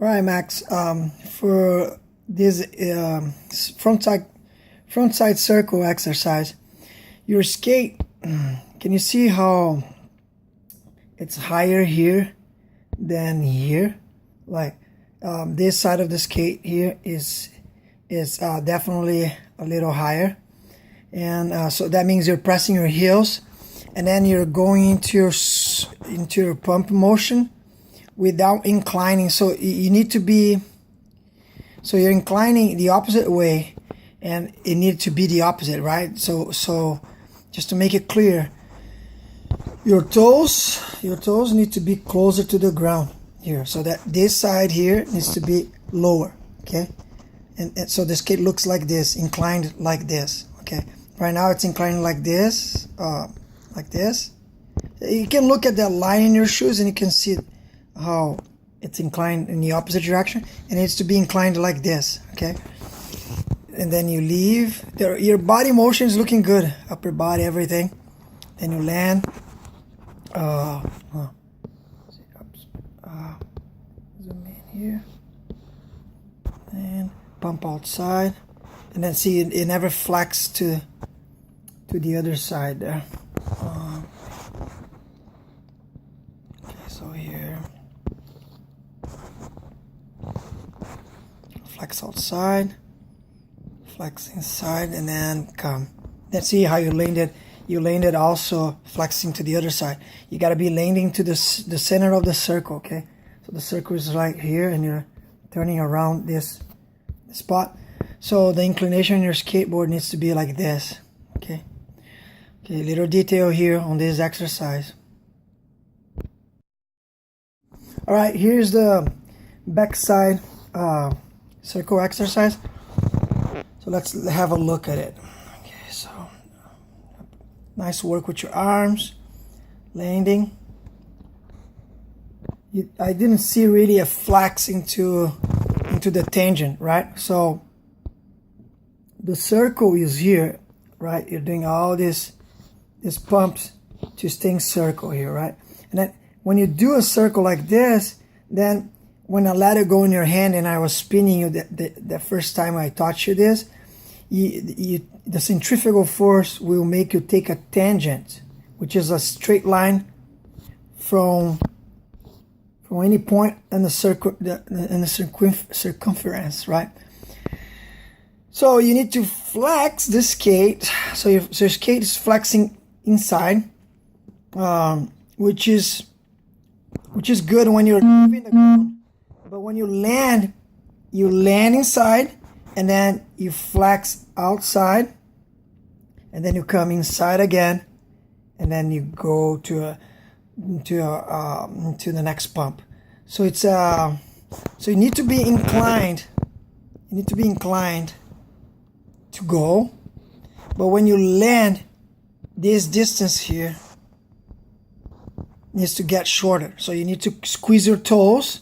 All right, Max. For this front side circle exercise, your skate. Can you see how it's higher here than here? Like this side of the skate here is definitely a little higher, and so that means you're pressing your heels, and then you're going into your pump motion without inclining. So you need to be, so you're inclining the opposite way, and it needs to be the opposite, right? So just to make it clear, your toes need to be closer to the ground here, so that this side here needs to be lower, okay? And so the skate looks like this, inclined like this, okay? Right now it's inclined like this, You can look at that line in your shoes and you can see how it's inclined in the opposite direction, and it needs to be inclined like this, okay? And then you leave. Your body motion is looking good, upper body, everything. Then you land. Zoom in here. And pump outside. And then see, it never flex to the other side there. Okay, so here. Flex outside, flex inside, and then come. Then see how you landed. You landed also flexing to the other side. You got to be landing to the center of the circle, okay? So the circle is right here, and you're turning around this spot. So the inclination on your skateboard needs to be like this, okay? Okay, little detail here on this exercise. All right, here's the backside circle exercise. So let's have a look at it. Okay, so nice work with your arms, landing. I didn't see really a flex into the tangent, right? So the circle is here, right? You're doing all this pumps to stay in circle here, right? And then when you do a circle like this, then when I let it go in your hand and I was spinning you the first time I taught you this, the centrifugal force will make you take a tangent, which is a straight line from any point in the circumference, right? So you need to flex the skate. So your skate is flexing inside, which is good when you're moving the ground. But when you land inside, and then you flex outside, and then you come inside again, and then you go to the next pump. So it's so you need to be inclined. You need to be inclined to go, but when you land, this distance here needs to get shorter. So you need to squeeze your toes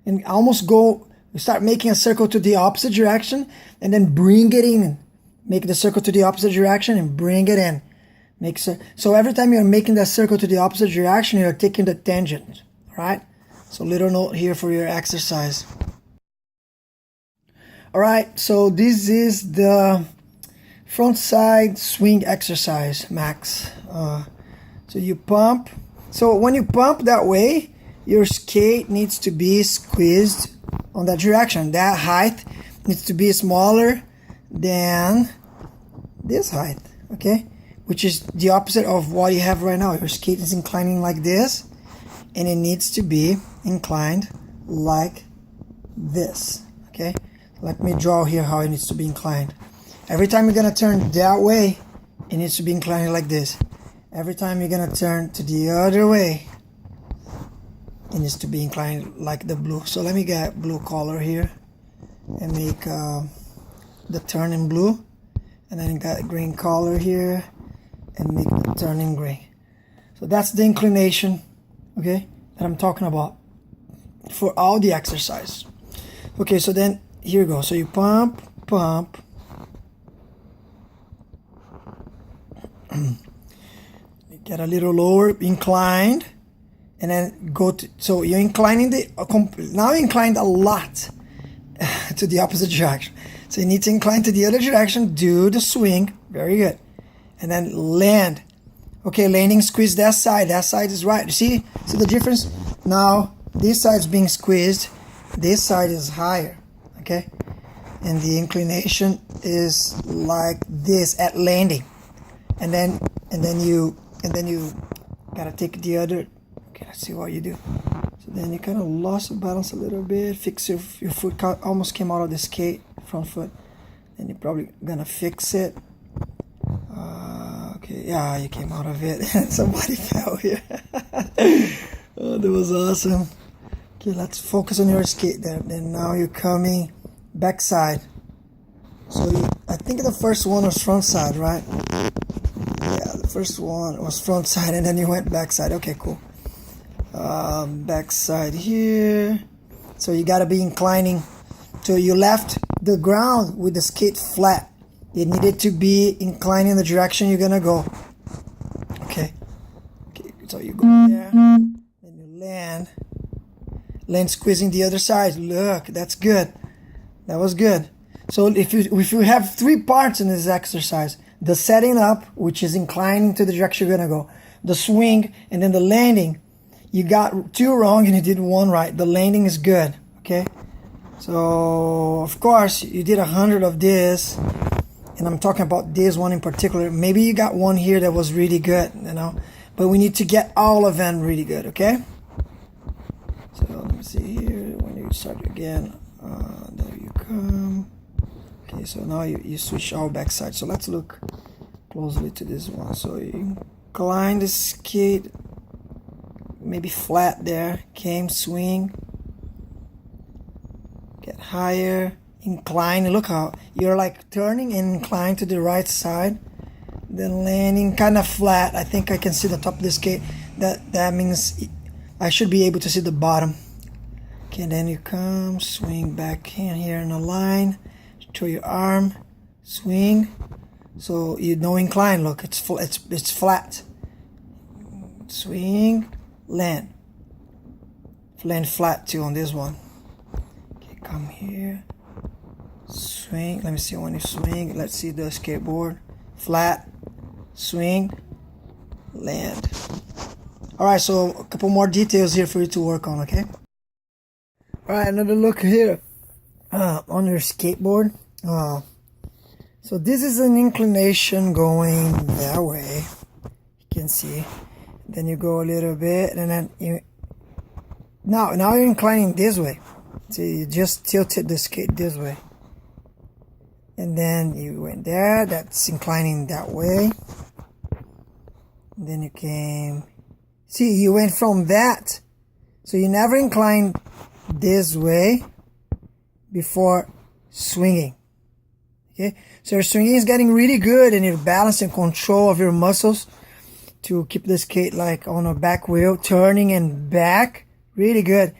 and almost go, start making a circle to the opposite direction, and then bring it in. Make the circle to the opposite direction and bring it in. So every time you're making that circle to the opposite direction, you're taking the tangent, right? So little note here for your exercise. All right, so this is the front side swing exercise, Max. So you pump. So when you pump that way, your skate needs to be squeezed on that direction. That height needs to be smaller than this height, okay? Which is the opposite of what you have right now. Your skate is inclining like this, and it needs to be inclined like this, okay? Let me draw here how it needs to be inclined. Every time you're gonna turn that way, it needs to be inclined like this. Every time you're gonna turn to the other way, it needs to be inclined like the blue. So let me get blue color here and make the turn in blue, and then got green color here and make the turn in gray. So that's the inclination, okay, that I'm talking about for all the exercise. Okay, so then here you go. So you pump, get a little lower, inclined, and then go to, so you're inclining now you're inclined a lot to the opposite direction. So you need to incline to the other direction, do the swing, very good. And then land. Okay, landing, squeeze that side is right. See the difference? Now this side is being squeezed, this side is higher, okay? And the inclination is like this at landing. And then you gotta take the other. Okay, let's see what you do. So then you kind of lost the balance a little bit. Fix your foot almost came out of the skate, front foot. Then you're probably gonna fix it. Okay, yeah, you came out of it. Somebody fell here. Oh, that was awesome. Okay, let's focus on your skate there. Then now you're coming backside. So I think the first one was front side, right? Yeah, the first one was front side, and then you went backside. Okay, cool. Backside here. So you gotta be inclining. So you left the ground with the skate flat. It needed to be inclining in the direction you're gonna go. Okay. So you go there, then you land squeezing the other side. Look, that's good. That was good. So if you have 3 parts in this exercise, the setting up, which is inclining to the direction you're gonna go, the swing, and then the landing, you got 2 wrong and you did 1 right. The landing is good, okay? So of course you did 100 of this, and I'm talking about this one in particular. Maybe you got one here that was really good, but we need to get all of them really good, okay? So let me see here. When you start again, there you come. Okay, so now you switch all backside. So let's look closely to this one. So you incline the skate, maybe flat there, came, swing, get higher, incline. Look how you're like turning and incline to the right side, then landing kind of flat. I think I can see the top of the skate. That means I should be able to see the bottom. Okay, then you come, swing back in here in a line, show your arm, swing. So you know incline. Look, it's flat. Swing, land flat too on this one. Okay, come here, swing. Let me see when you swing. Let's see the skateboard. Flat, swing, land. All right, so a couple more details here for you to work on, okay? All right, another look here on your skateboard. So this is an inclination going that way. You can see. Then you go a little bit, and then now you're inclining this way. So you just tilted the skate this way, and then you went there. That's inclining that way. And then you came. See, you went from that. So you never inclined this way before swinging. Okay, so your swinging is getting really good, and your balance and control of your muscles to keep the skate like on a back wheel, turning and back, really good.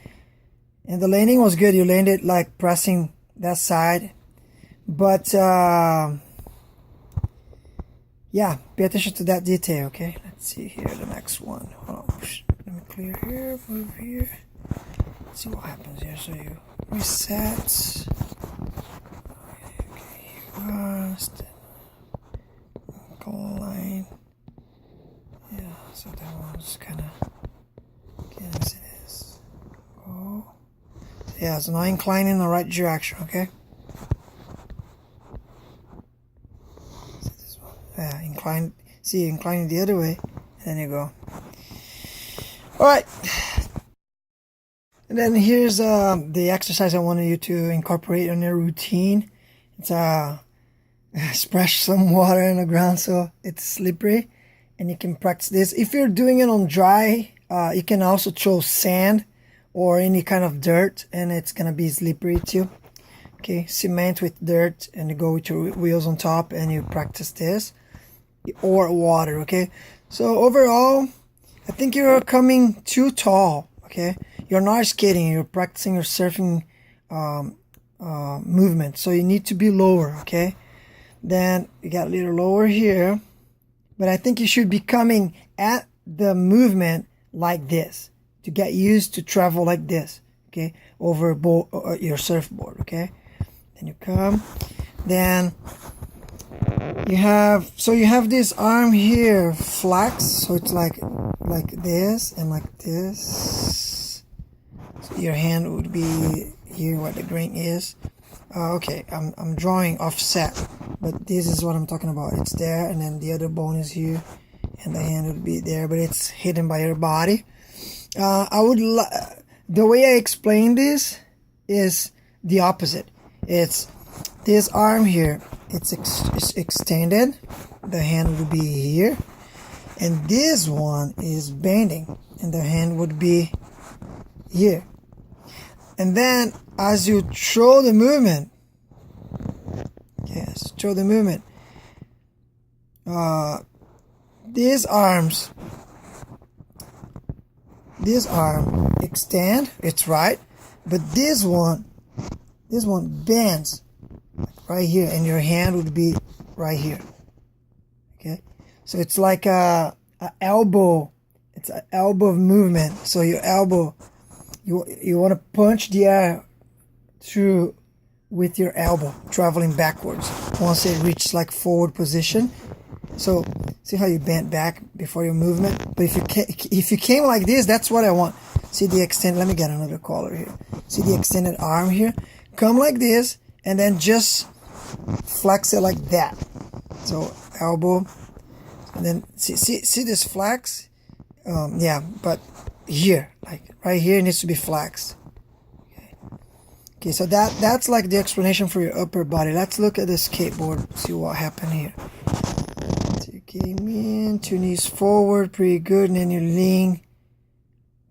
And the landing was good. You landed like pressing that side, but yeah, pay attention to that detail. Okay, let's see here the next one. Hold on, let me clear here, move here. Let's see what happens here. So you reset. Okay, incline. Yeah, so that one's kind of, okay, let's see this. Go. Yeah, so now incline in the right direction, okay? So this one. Yeah, incline. See, inclining the other way, and then you go. Alright. And then here's the exercise I wanted you to incorporate in your routine. It's splash some water in the ground so it's slippery, and you can practice this. If you're doing it on dry, you can also throw sand or any kind of dirt, and it's gonna be slippery too. Okay, cement with dirt, and you go with your wheels on top and you practice this, or water. Okay, so overall I think you're coming too tall. Okay, you're not skating, you're practicing your surfing movement, so you need to be lower. Okay, then you got a little lower here, but I think you should be coming at the movement like this, to get used to travel like this, okay, over your surfboard, okay. Then you come, then you have this arm here, flex, so it's like this and like this. So your hand would be here where the grain is. Okay, I'm drawing offset, but this is what I'm talking about. It's there, and then the other bone is here, and the hand would be there, but it's hidden by your body. The way I explain this is the opposite. It's this arm here, it's extended, the hand would be here, and this one is bending, and the hand would be here. And then as you throw the movement, these arm extend, it's right, but this one bends right here, and your hand would be right here. Okay, so it's like a elbow. It's an elbow movement. So your elbow, you want to punch the air through with your elbow, traveling backwards once it reaches like forward position. So see how you bent back before your movement. But if you came like this, that's what I want. See the extend. Let me get another color here. See the extended arm here. Come like this, and then just flex it like that. So elbow, and then see this flex. Yeah, but here, like right here, it needs to be flexed. Okay, so that's like the explanation for your upper body. Let's look at the skateboard, see what happened here. So you came in, 2 knees forward, pretty good, and then you lean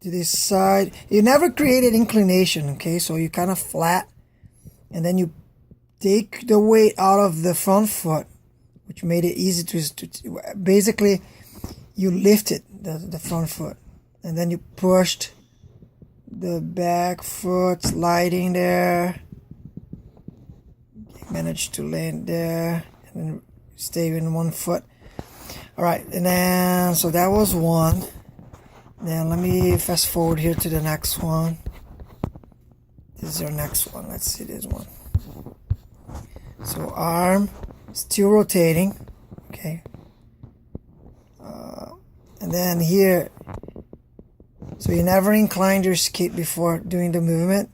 to this side. You never created inclination, okay? So you kind of flat, and then you take the weight out of the front foot, which made it easy to basically you lifted the front foot, and then you pushed the back foot, sliding there. You managed to land there and then stay in one foot. All right, and then so that was one. Then let me fast forward here to the next one. This is your next one. Let's see this one. So arm still rotating, okay. And then here, so you never inclined your skate before doing the movement,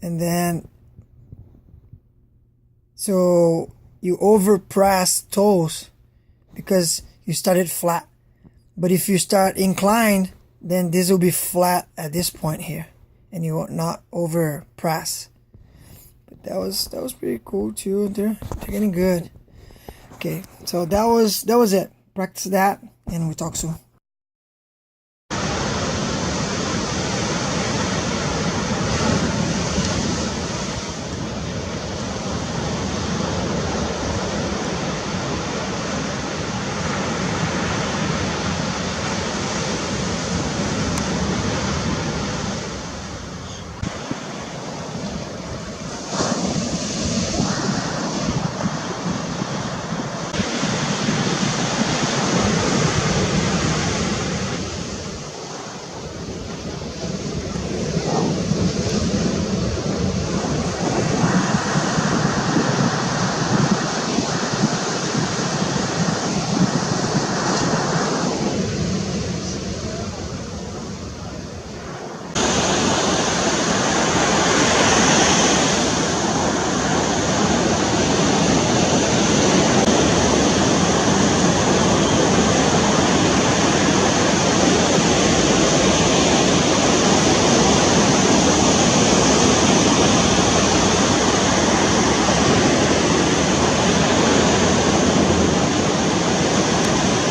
and then so you overpress toes because you started flat. But if you start inclined, then this will be flat at this point here, and you will not over press. But that was pretty cool too. They're getting good. Okay, so that was it. Practice that, and we talk soon.